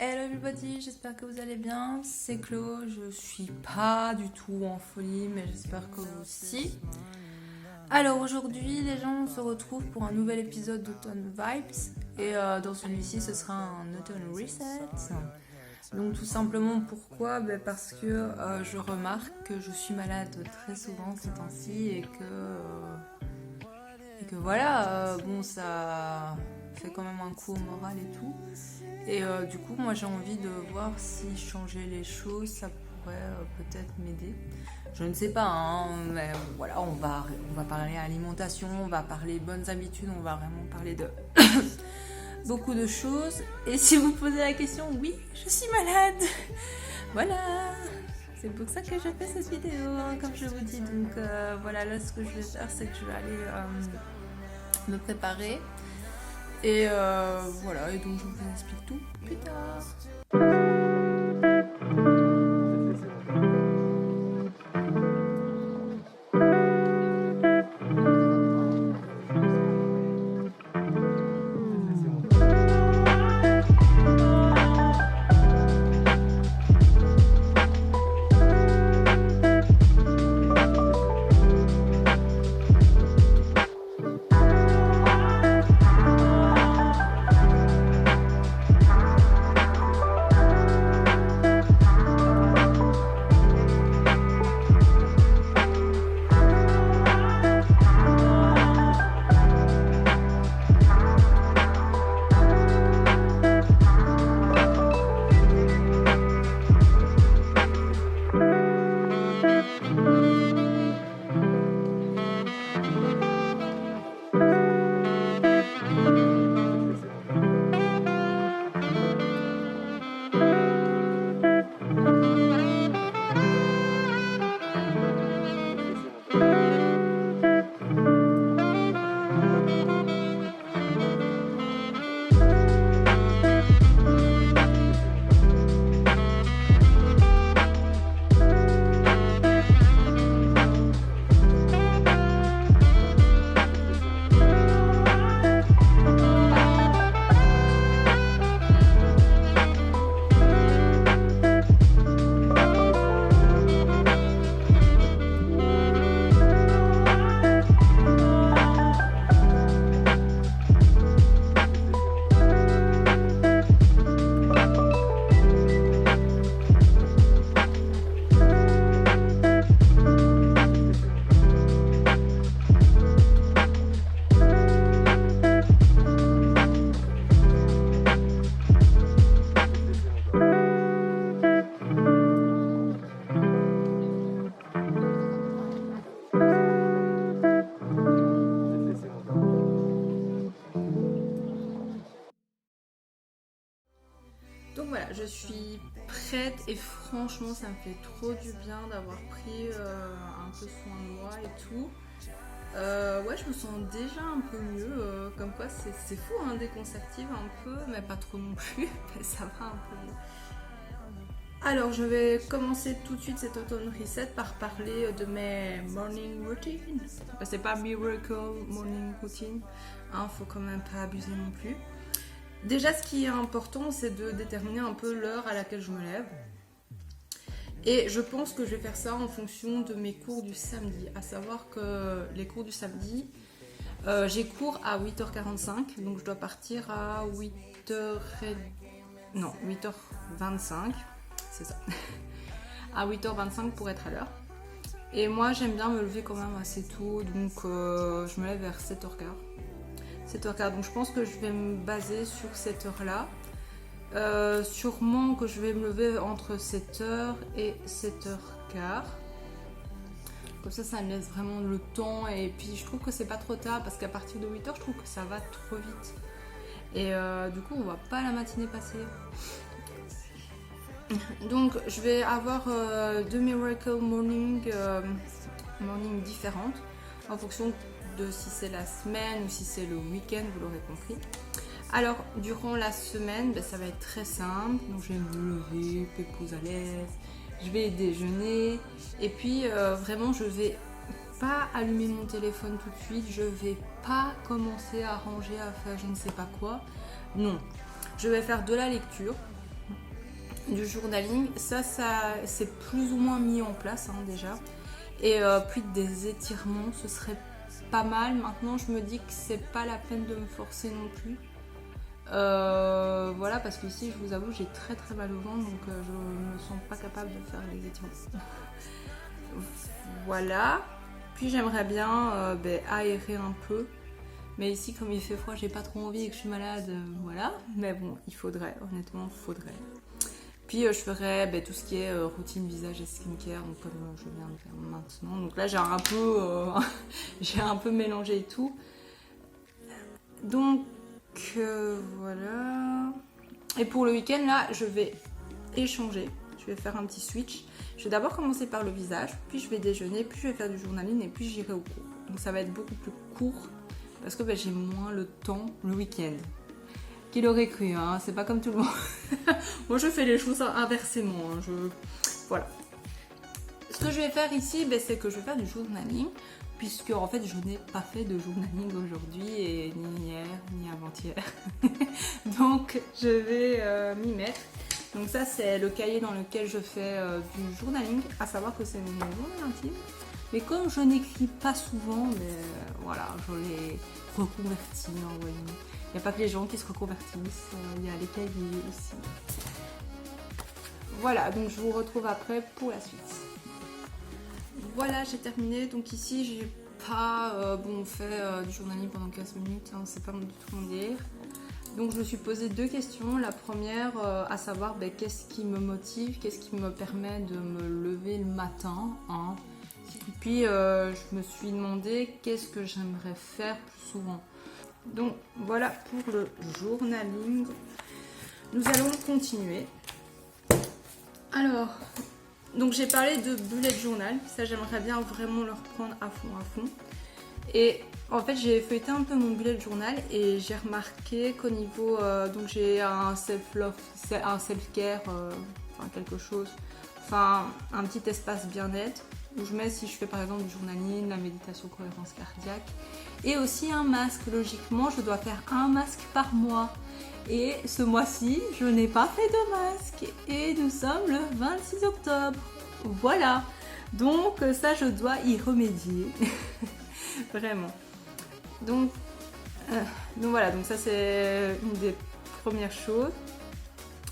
Hello everybody, j'espère que vous allez bien, c'est Chlo, je suis pas du tout en folie mais j'espère que vous aussi. Alors aujourd'hui les gens se retrouvent pour un nouvel épisode d'Autumn Vibes et dans celui-ci ce sera un Autumn Reset. Donc tout simplement pourquoi parce que je remarque que je suis malade très souvent ces temps-ci et que voilà, bon ça fait quand même un coup au moral et tout. Et du coup, moi j'ai envie de voir si changer les choses, ça pourrait peut-être m'aider. Je ne sais pas, hein, mais voilà, on va parler alimentation, on va parler bonnes habitudes, on va vraiment parler de beaucoup de choses. Et si vous posez la question, oui, je suis malade. Voilà, c'est pour ça que je fais cette vidéo, hein, comme je vous dis. Donc voilà, là ce que je vais faire, c'est que je vais aller me préparer. Et voilà, et donc je vous explique tout plus tard. Donc voilà, je suis prête et franchement ça me fait trop du bien d'avoir pris un peu soin de moi et tout. Ouais, je me sens déjà un peu mieux, comme quoi c'est fou, hein, dès qu'on s'active un peu, mais pas trop non plus, mais ça va un peu mieux. Alors je vais commencer tout de suite cet automne reset par parler de mes morning routines. C'est pas miracle morning routine, hein, faut quand même pas abuser non plus. Déjà, ce qui est important, c'est de déterminer un peu l'heure à laquelle je me lève. Et je pense que je vais faire ça en fonction de mes cours du samedi. À savoir que les cours du samedi, j'ai cours à 8h45, donc je dois partir à 8h25, c'est ça. À 8h25 pour être à l'heure. Et moi, j'aime bien me lever quand même assez tôt, donc je me lève vers 7h15. 7h15, donc je pense que je vais me baser sur cette heure-là. Sûrement que je vais me lever entre 7h et 7h15. Comme ça me laisse vraiment le temps. Et puis je trouve que c'est pas trop tard parce qu'à partir de 8h, je trouve que ça va trop vite. Et du coup, on voit pas la matinée passer. Donc je vais avoir deux Miracle Morning différentes en fonction de si c'est la semaine ou si c'est le week-end, vous l'aurez compris. Alors, durant la semaine, ça va être très simple. Donc, je vais me lever, pépouze à l'aise, je vais déjeuner. Et puis, vraiment, je vais pas allumer mon téléphone tout de suite. Je vais pas commencer à ranger, à faire je ne sais pas quoi. Non, je vais faire de la lecture. du journaling. Ça c'est plus ou moins mis en place hein, déjà. Et puis des étirements, ce serait pas mal. Maintenant, je me dis que c'est pas la peine de me forcer non plus. Voilà, parce que ici, je vous avoue, j'ai très très mal au ventre, donc je me sens pas capable de faire les étirements. Voilà. Puis j'aimerais bien aérer un peu. Mais ici, comme il fait froid, j'ai pas trop envie et que je suis malade, voilà. Mais bon, il faudrait, honnêtement, il faudrait. Puis je ferai tout ce qui est routine visage et skincare, donc comme je viens de faire maintenant. Donc là, j'ai un peu mélangé et tout. Donc voilà. Et pour le week-end, là, je vais échanger. Je vais faire un petit switch. Je vais d'abord commencer par le visage, puis je vais déjeuner, puis je vais faire du journaling et puis j'irai au cours. Donc ça va être beaucoup plus court parce que j'ai moins le temps le week-end. Qui l'aurait cru, hein, c'est pas comme tout le monde. Moi je fais les choses inversement. Hein, voilà. Ce que je vais faire ici, c'est que je vais faire du journaling, puisque en fait je n'ai pas fait de journaling aujourd'hui, et ni hier, ni avant-hier. Donc je vais m'y mettre. Donc ça c'est le cahier dans lequel je fais du journaling, à savoir que c'est mon journal intime. Mais comme je n'écris pas souvent, voilà, je l'ai reconverti en voyant. Il n'y a pas que les gens qui se reconvertissent, il y a les cahiers aussi. Voilà, donc je vous retrouve après pour la suite. Voilà, j'ai terminé. Donc ici, j'ai pas fait du journaling pendant 15 minutes, hein, c'est pas du tout mon délire. Donc je me suis posé deux questions. La première, à savoir qu'est-ce qui me motive, qu'est-ce qui me permet de me lever le matin, hein. Et puis je me suis demandé qu'est-ce que j'aimerais faire plus souvent. Donc voilà pour le journaling. Nous allons continuer. Alors, donc j'ai parlé de bullet journal. Ça, j'aimerais bien vraiment le reprendre à fond. Et en fait, j'ai feuilleté un peu mon bullet journal et j'ai remarqué qu'au niveau... donc j'ai un self-love, un self-care, quelque chose. Enfin, un petit espace bien-être où je mets, si je fais par exemple du journaling, la méditation cohérence cardiaque. Et aussi un masque. Logiquement, je dois faire un masque par mois. Et ce mois-ci, je n'ai pas fait de masque. Et nous sommes le 26 octobre. Voilà. Donc ça, je dois y remédier. Vraiment. Donc voilà. Donc ça, c'est une des premières choses.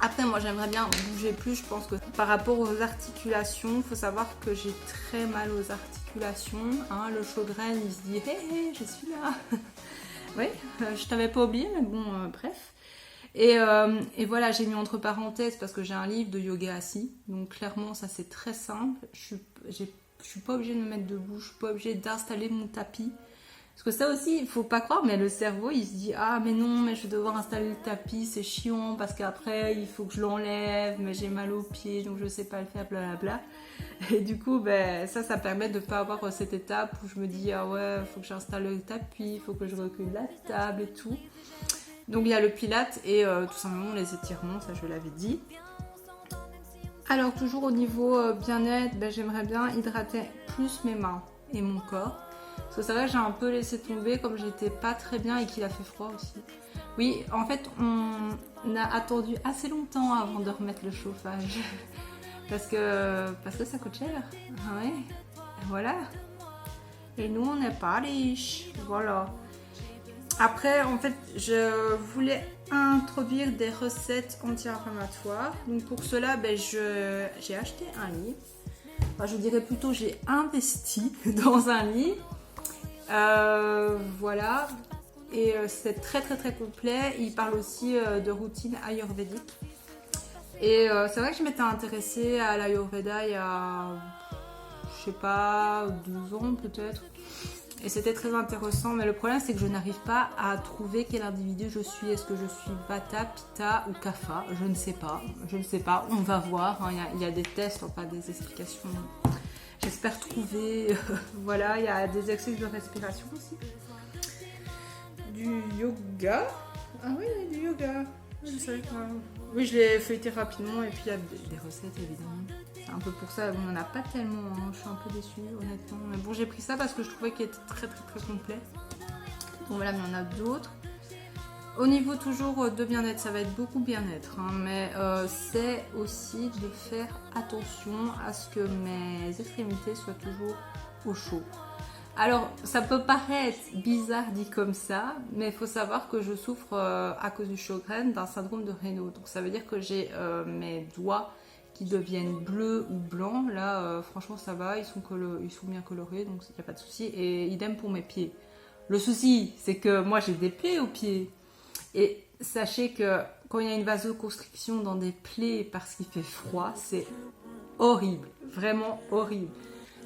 Après, moi, j'aimerais bien bouger plus. Je pense que par rapport aux articulations, il faut savoir que j'ai très mal aux articulations. Hein, le Sjogren, il se dit « Hé, je suis là !» Oui, je t'avais pas oublié, mais bon, bref. Et voilà, j'ai mis entre parenthèses parce que j'ai un livre de yoga assis. Donc clairement, ça c'est très simple. Je suis pas obligée de me mettre debout. Je suis pas obligée d'installer mon tapis. Parce que ça aussi, il faut pas croire, mais le cerveau, il se dit « Ah, mais non, mais je vais devoir installer le tapis, c'est chiant, parce qu'après, il faut que je l'enlève, mais j'ai mal aux pieds, donc je sais pas le faire, blablabla. » Et du coup, ça permet de pas avoir cette étape où je me dis « Ah ouais, il faut que j'installe le tapis, il faut que je recule la table et tout. » Donc il y a le pilate et tout simplement les étirements, ça je l'avais dit. Alors toujours au niveau bien-être, j'aimerais bien hydrater plus mes mains et mon corps. Parce que c'est vrai que j'ai un peu laissé tomber comme j'étais pas très bien et qu'il a fait froid aussi. Oui, en fait on a attendu assez longtemps avant de remettre le chauffage. parce que ça coûte cher. Ah ouais, voilà. Et nous on n'est pas riches, voilà. Après, en fait, je voulais introduire des recettes anti-inflammatoires. Donc pour cela, j'ai acheté un livre. Enfin, je dirais plutôt j'ai investi dans un livre. Voilà. Et c'est très très très complet. Il parle aussi de routine ayurvédique. Et c'est vrai que je m'étais intéressée à l'ayurveda il y a, je sais pas, 2 ans peut-être. Et c'était très intéressant, mais le problème c'est que je n'arrive pas à trouver quel individu je suis. Est-ce que je suis Vata, Pitta ou Kapha? Je ne sais pas, on va voir, hein. Il y a des tests, enfin des explications. J'espère trouver, voilà, il y a des exercices de respiration aussi. Du yoga. Ah oui, il y a du yoga. Je savais pas. Oui, je l'ai feuilleté rapidement et puis il y a des recettes évidemment. C'est un peu pour ça, on n'en a pas tellement, hein. Je suis un peu déçue honnêtement. Mais bon, j'ai pris ça parce que je trouvais qu'il était très très très complet. Bon voilà, mais il y en a d'autres. Au niveau toujours de bien-être, ça va être beaucoup bien-être, hein, mais c'est aussi de faire attention à ce que mes extrémités soient toujours au chaud. Alors, ça peut paraître bizarre dit comme ça, mais il faut savoir que je souffre à cause du Sjögren d'un syndrome de Raynaud. Donc ça veut dire que j'ai mes doigts qui deviennent bleus ou blancs. Là, franchement, ça va, ils sont bien colorés, donc il n'y a pas de souci. Et idem pour mes pieds. Le souci, c'est que moi, j'ai des plaies aux pieds. Et sachez que quand il y a une vasoconstriction dans des plaies parce qu'il fait froid, c'est horrible, vraiment horrible.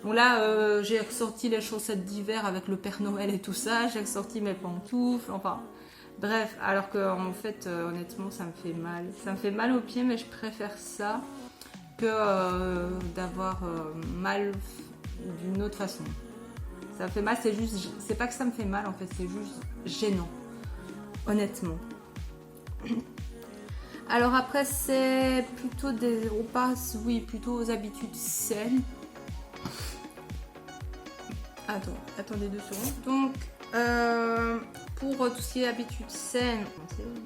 Donc là, j'ai ressorti les chaussettes d'hiver avec le Père Noël et tout ça, j'ai ressorti mes pantoufles, enfin bref, alors que en fait, honnêtement, ça me fait mal. Ça me fait mal aux pieds, mais je préfère ça que d'avoir mal d'une autre façon. Ça me fait mal, c'est pas que ça me fait mal en fait, c'est juste gênant, honnêtement. Alors après, c'est plutôt on passe, oui, plutôt aux habitudes saines. Attendez 2 secondes. Donc, pour tout ce qui est habitudes saines,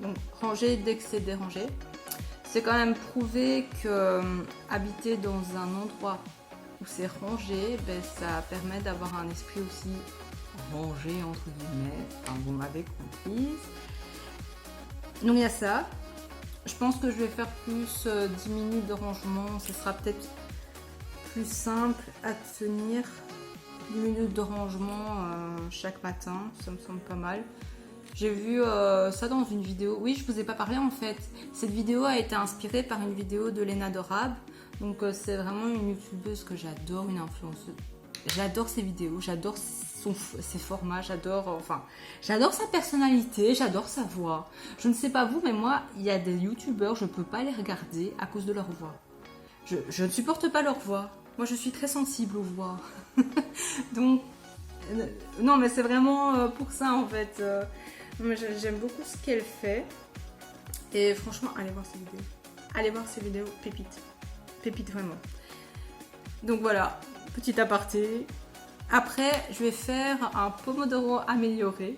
donc ranger dès que c'est dérangé, c'est quand même prouvé que habiter dans un endroit où c'est rangé, ben, ça permet d'avoir un esprit aussi rangé, entre guillemets. Enfin, vous m'avez comprise. Donc, il y a ça. Je pense que je vais faire plus 10 minutes de rangement. Ce sera peut-être plus simple à tenir. 10 minutes de rangement chaque matin, ça me semble pas mal. J'ai vu ça dans une vidéo. Oui, je vous ai pas parlé en fait. Cette vidéo a été inspirée par une vidéo de Lena Dorab. Donc c'est vraiment une youtubeuse que j'adore, une influenceuse. J'adore ses vidéos, j'adore ses formats, j'adore sa personnalité, j'adore sa voix. Je ne sais pas vous, mais moi, il y a des youtubeurs, je peux pas les regarder à cause de leur voix. Je ne supporte pas leur voix. Moi, je suis très sensible aux voix. Donc, non, mais c'est vraiment pour ça, en fait. J'aime beaucoup ce qu'elle fait. Et franchement, allez voir ses vidéos. Allez voir ses vidéos, pépite. Pépite, vraiment. Donc voilà, petit aparté. Après, je vais faire un pomodoro amélioré.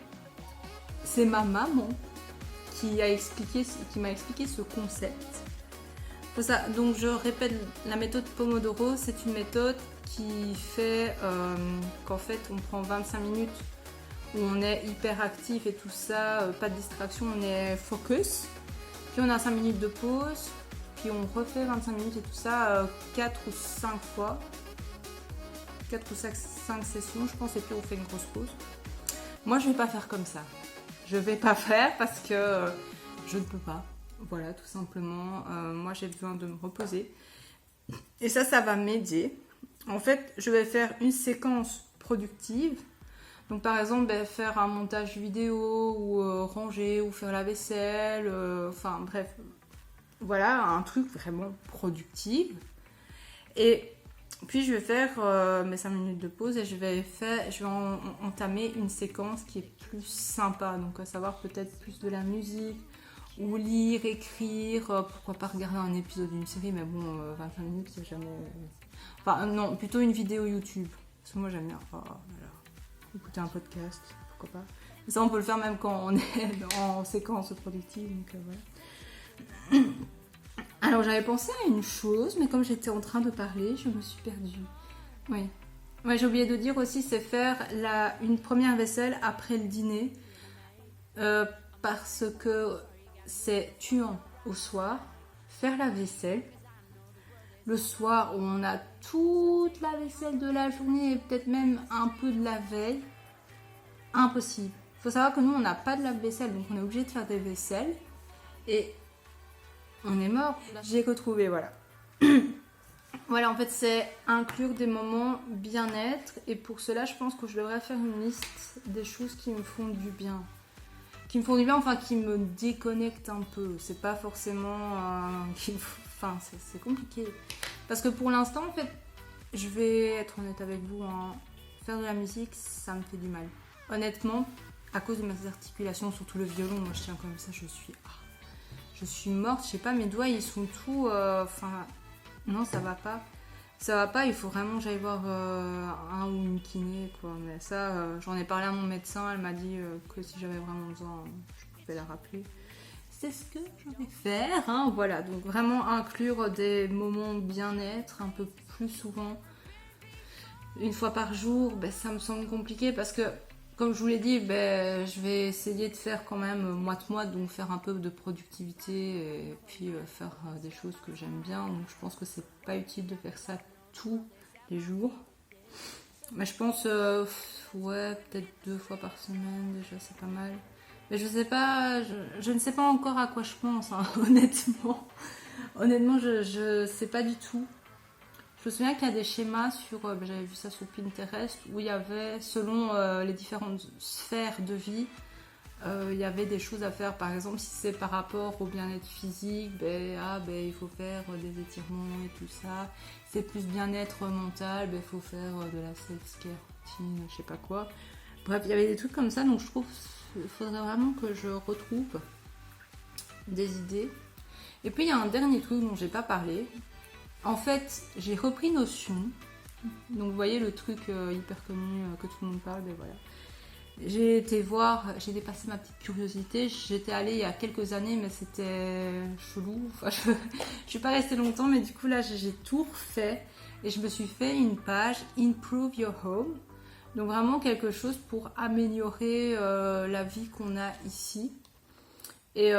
C'est ma maman qui m'a expliqué ce concept. Donc je répète, la méthode Pomodoro, c'est une méthode qui fait qu'en fait on prend 25 minutes où on est hyper actif et tout ça, pas de distraction, on est focus. Puis on a 5 minutes de pause, puis on refait 25 minutes et tout ça 4 ou 5 fois. 4 ou 5 sessions je pense, et puis on fait une grosse pause. Moi je vais pas faire comme ça. Je vais pas faire parce que je ne peux pas. Voilà, tout simplement. Moi, j'ai besoin de me reposer. Et ça va m'aider. En fait, je vais faire une séquence productive. Donc, par exemple, faire un montage vidéo ou ranger ou faire la vaisselle. Enfin, bref. Voilà, un truc vraiment productif. Et puis, je vais faire mes 5 minutes de pause et je vais entamer une séquence qui est plus sympa. Donc, à savoir peut-être plus de la musique. Ou lire, écrire, pourquoi pas regarder un épisode d'une série, mais bon, 25 minutes, c'est jamais... Enfin, non, plutôt une vidéo YouTube. Parce que moi, j'aime bien écouter un podcast, pourquoi pas. Et ça, on peut le faire même quand on est en séquence productive, donc voilà. Alors, j'avais pensé à une chose, mais comme j'étais en train de parler, je me suis perdue. Oui. Ouais, j'ai oublié de dire aussi, c'est faire une première vaisselle après le dîner, parce que... c'est tuant au soir, faire la vaisselle. Le soir, où on a toute la vaisselle de la journée et peut-être même un peu de la veille. Impossible. Il faut savoir que nous, on n'a pas de lave-vaisselle, donc on est obligé de faire des vaisselles. Et on est mort. J'ai retrouvé, voilà. Voilà, en fait, c'est inclure des moments bien-être. Et pour cela, je pense que je devrais faire une liste des choses qui me font du bien. Qui me font du bien, enfin qui me déconnectent un peu. C'est pas forcément... Enfin, c'est compliqué. Parce que pour l'instant, en fait, je vais être honnête avec vous, hein, faire de la musique, ça me fait du mal. Honnêtement, à cause de mes articulations, surtout le violon, moi je tiens comme ça, je suis morte, je sais pas, mes doigts ils sont tout... Enfin, non, ça va pas. Ça va pas, il faut vraiment que j'aille voir un ou une kiné, quoi. Mais ça, j'en ai parlé à mon médecin, elle m'a dit que si j'avais vraiment besoin, je vais la rappeler. C'est ce que je vais faire, hein. Voilà, donc vraiment inclure des moments bien-être un peu plus souvent. Une fois par jour, ben, ça me semble compliqué parce que, comme je vous l'ai dit, ben, je vais essayer de faire quand même moite-moite, donc faire un peu de productivité et puis faire des choses que j'aime bien. Donc je pense que c'est pas utile de faire ça tous les jours. Mais je pense, ouais, peut-être 2 fois par semaine, déjà c'est pas mal. Mais je sais pas, je ne sais pas encore à quoi je pense, hein, honnêtement. Honnêtement, je sais pas du tout. Je me souviens qu'il y a des schémas sur, j'avais vu ça sur Pinterest, où il y avait, selon les différentes sphères de vie, il y avait des choses à faire. Par exemple, si c'est par rapport au bien-être physique, il faut faire des étirements et tout ça. Si c'est plus bien-être mental, il faut faire de la self-care routine, je sais pas quoi. Bref, il y avait des trucs comme ça, donc je trouve qu'il faudrait vraiment que je retrouve des idées. Et puis il y a un dernier truc dont j'ai pas parlé. En fait, j'ai repris Notion. Donc vous voyez le truc hyper connu que tout le monde parle, ben voilà. J'ai été voir, j'ai dépassé ma petite curiosité. J'étais allée il y a quelques années, mais c'était chelou. Enfin, je suis pas restée longtemps, mais du coup là j'ai tout refait et je me suis fait une page Improve Your Home. Donc vraiment quelque chose pour améliorer la vie qu'on a ici. Et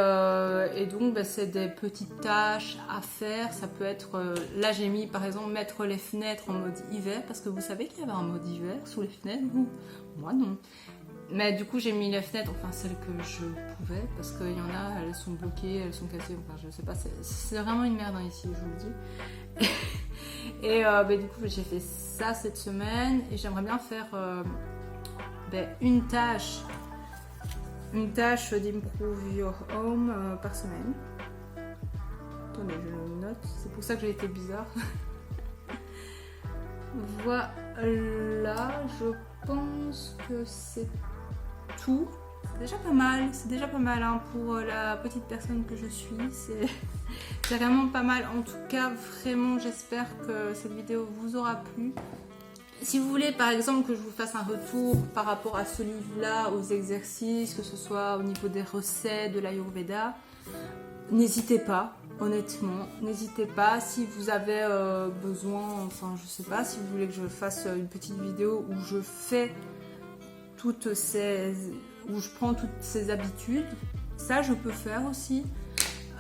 donc c'est des petites tâches à faire. Ça peut être, là j'ai mis par exemple mettre les fenêtres en mode hiver, parce que vous savez qu'il y avait un mode hiver sous les fenêtres, vous? Moi non. Mais du coup j'ai mis les fenêtres, enfin celles que je pouvais, parce qu'il y en a, elles sont bloquées, elles sont cassées, enfin je sais pas, c'est vraiment une merde hein, ici, je vous le dis. Et du coup j'ai fait ça cette semaine, et j'aimerais bien faire une tâche d'Improve Your Home par semaine. Attendez, je le note, c'est pour ça que j'ai été bizarre. Voilà, je pense que c'est tout. C'est déjà pas mal hein, pour la petite personne que je suis. C'est vraiment pas mal. En tout cas, vraiment, j'espère que cette vidéo vous aura plu. Si vous voulez par exemple que je vous fasse un retour par rapport à ce livre-là, aux exercices, que ce soit au niveau des recettes, de l'Ayurveda, n'hésitez pas, honnêtement, n'hésitez pas. Si vous avez besoin, enfin je sais pas, si vous voulez que je fasse une petite vidéo où je fais où je prends toutes ces habitudes, ça je peux faire aussi.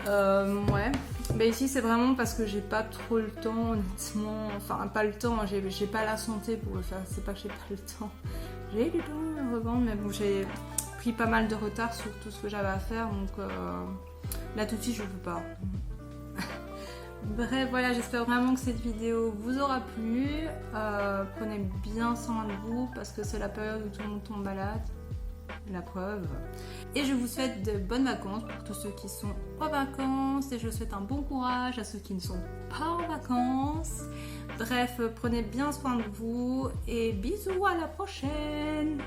Ouais, mais ici c'est vraiment parce que j'ai pas trop le temps, honnêtement. Enfin, pas le temps, j'ai pas la santé pour le faire. C'est pas que j'ai pas le temps. J'ai du temps à revendre, mais bon, j'ai pris pas mal de retard sur tout ce que j'avais à faire, donc là tout de suite je peux pas. Bref, voilà, j'espère vraiment que cette vidéo vous aura plu. Prenez bien soin de vous parce que c'est la période où tout le monde tombe malade. La preuve. Et je vous souhaite de bonnes vacances pour tous ceux qui sont en vacances, et je souhaite un bon courage à ceux qui ne sont pas en vacances. Bref, prenez bien soin de vous et bisous, à la prochaine.